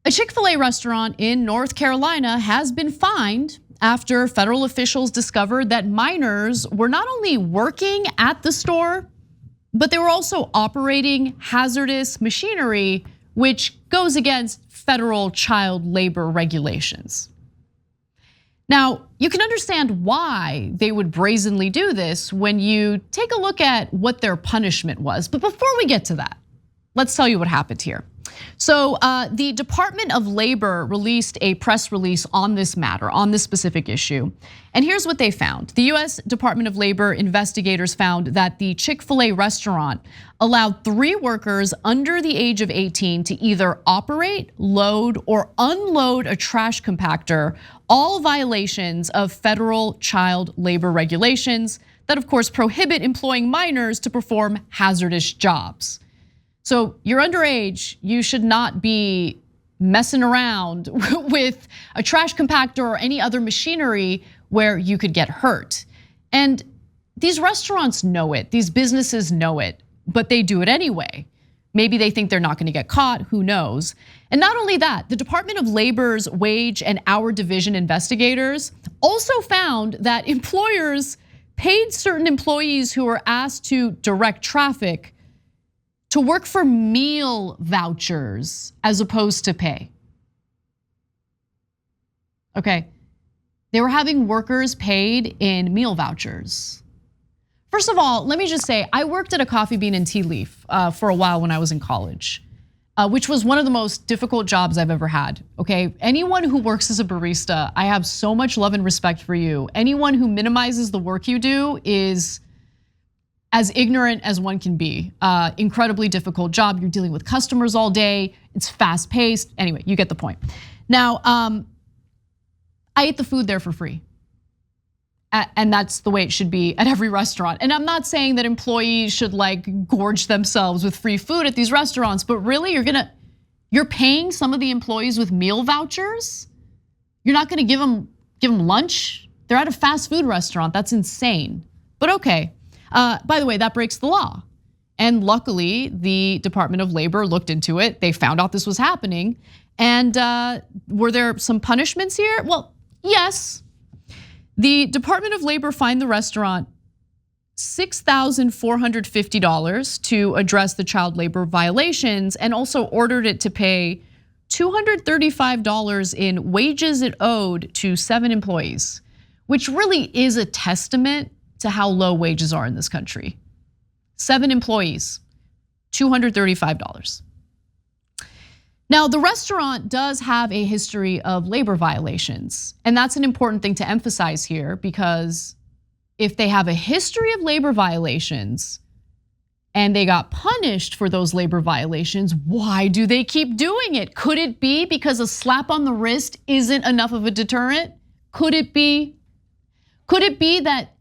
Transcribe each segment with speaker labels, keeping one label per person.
Speaker 1: A Chick-fil-A restaurant in North Carolina has been fined after federal officials discovered that minors were not only working at the store, but they were also operating hazardous machinery, which goes against federal child labor regulations. Now, you can understand why they would brazenly do this when you take a look at what their punishment was. But before we get to that, let's tell you what happened here. So the Department of Labor released a press release on this matter, on this specific issue. And here's what they found. The US Department of Labor investigators found that the Chick-fil-A restaurant allowed 3 workers under the age of 18 to either operate, load, or unload a trash compactor, all violations of federal child labor regulations that of course prohibit employing minors to perform hazardous jobs. So you're underage, you should not be messing around with a trash compactor or any other machinery where you could get hurt. And these restaurants know it, these businesses know it, but they do it anyway. Maybe they think they're not gonna get caught, who knows? And not only that, the Department of Labor's Wage and Hour Division investigators also found that employers paid certain employees who were asked to direct traffic to work for meal vouchers as opposed to pay. Okay, they were having workers paid in meal vouchers. First of all, let me just say, I worked at a coffee bean and tea leaf for a while when I was in college, which was one of the most difficult jobs I've ever had, okay? Anyone who works as a barista, I have so much love and respect for you. Anyone who minimizes the work you do is as ignorant as one can be. Incredibly difficult job. You're dealing with customers all day. It's fast paced. Anyway, you get the point. Now, I ate the food there for free. And that's the way it should be at every restaurant. And I'm not saying that employees should like gorge themselves with free food at these restaurants, but really you're paying some of the employees with meal vouchers? You're not gonna give them lunch? They're at a fast food restaurant, that's insane. But okay. By the way, that breaks the law. And luckily, the Department of Labor looked into it. They found out this was happening. And were there some punishments here? Well, yes. The Department of Labor fined the restaurant $6,450 to address the child labor violations and also ordered it to pay $235 in wages it owed to 7 employees, which really is a testament to how low wages are in this country. 7 employees, $235. Now, the restaurant does have a history of labor violations, and that's an important thing to emphasize here because if they have a history of labor violations and they got punished for those labor violations, why do they keep doing it? Could it be because a slap on the wrist isn't enough of a deterrent? Could it be? Could it be that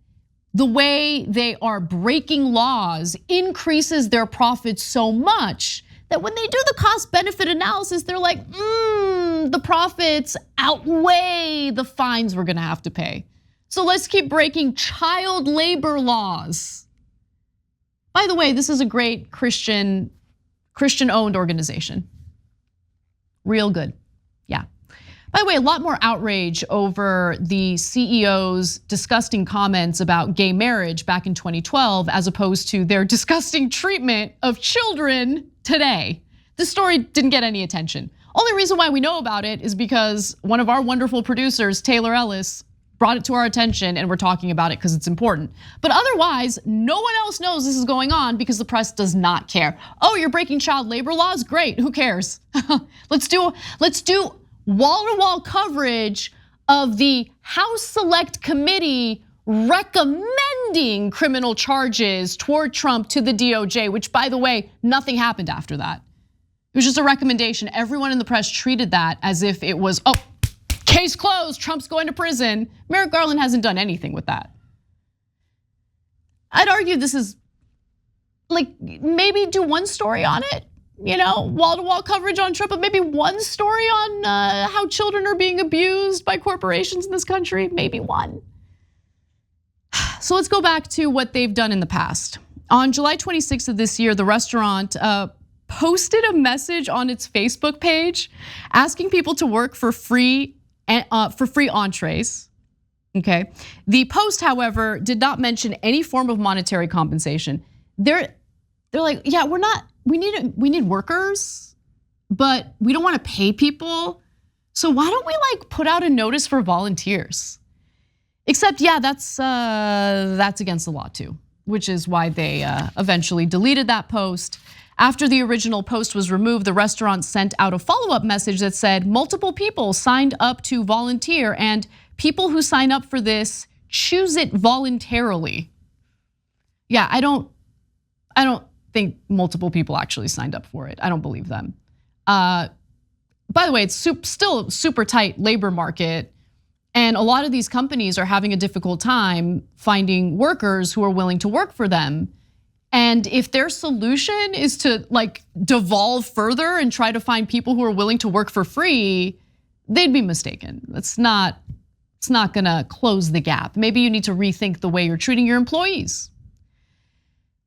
Speaker 1: the way they are breaking laws increases their profits so much that when they do the cost benefit analysis, they're like, the profits outweigh the fines we're gonna have to pay. So let's keep breaking child labor laws. By the way, this is a great Christian-owned organization. Real good, yeah. By the way, a lot more outrage over the CEO's disgusting comments about gay marriage back in 2012 as opposed to their disgusting treatment of children today. This story didn't get any attention. Only reason why we know about it is because one of our wonderful producers, Taylor Ellis, brought it to our attention and we're talking about it because it's important. But otherwise, no one else knows this is going on because the press does not care. Oh, you're breaking child labor laws? Great, who cares? Let's do wall-to-wall coverage of the House Select Committee recommending criminal charges toward Trump to the DOJ, which by the way, nothing happened after that. It was just a recommendation. Everyone in the press treated that as if it was, case closed, Trump's going to prison. Merrick Garland hasn't done anything with that. I'd argue this is like, maybe do one story on it. Wall-to-wall coverage on Trump, but maybe one story on how children are being abused by corporations in this country, maybe one. So let's go back to what they've done in the past. On July 26th of this year, the restaurant posted a message on its Facebook page asking people to work for free entrees. Okay. The post, however, did not mention any form of monetary compensation. They're like, yeah, we need workers, but we don't want to pay people. So why don't we like put out a notice for volunteers? Except, yeah, that's against the law too, which is why they eventually deleted that post. After the original post was removed, the restaurant sent out a follow-up message that said multiple people signed up to volunteer, and people who sign up for this choose it voluntarily. Yeah, I don't think multiple people actually signed up for it. I don't believe them. By the way, it's still super tight labor market, and a lot of these companies are having a difficult time finding workers who are willing to work for them. And if their solution is to like devolve further and try to find people who are willing to work for free, they'd be mistaken. It's not gonna close the gap. Maybe you need to rethink the way you're treating your employees.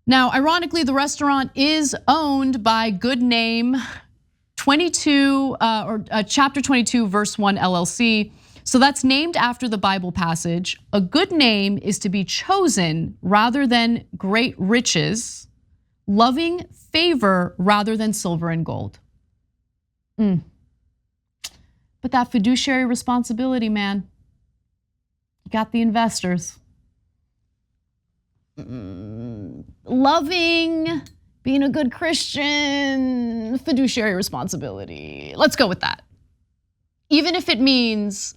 Speaker 1: Now, ironically, the restaurant is owned by Good Name 22 or Chapter 22, Verse 1 LLC. So that's named after the Bible passage. A good name is to be chosen rather than great riches, loving favor rather than silver and gold. But that fiduciary responsibility, man, you got the investors. Loving, being a good Christian, fiduciary responsibility. Let's go with that. Even if it means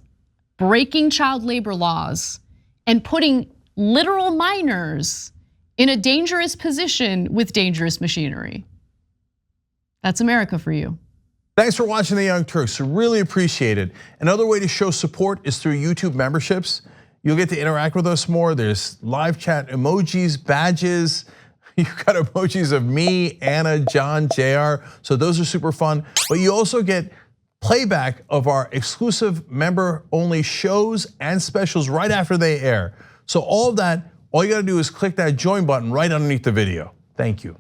Speaker 1: breaking child labor laws and putting literal minors in a dangerous position with dangerous machinery. That's America for you.
Speaker 2: Thanks for watching The Young Turks, really appreciate it. Another way to show support is through YouTube memberships. You'll get to interact with us more. There's live chat emojis, badges. You've got emojis of me, Anna, John, JR. So those are super fun. But you also get playback of our exclusive member-only shows and specials right after they air. So all of that, all you gotta do is click that join button right underneath the video. Thank you.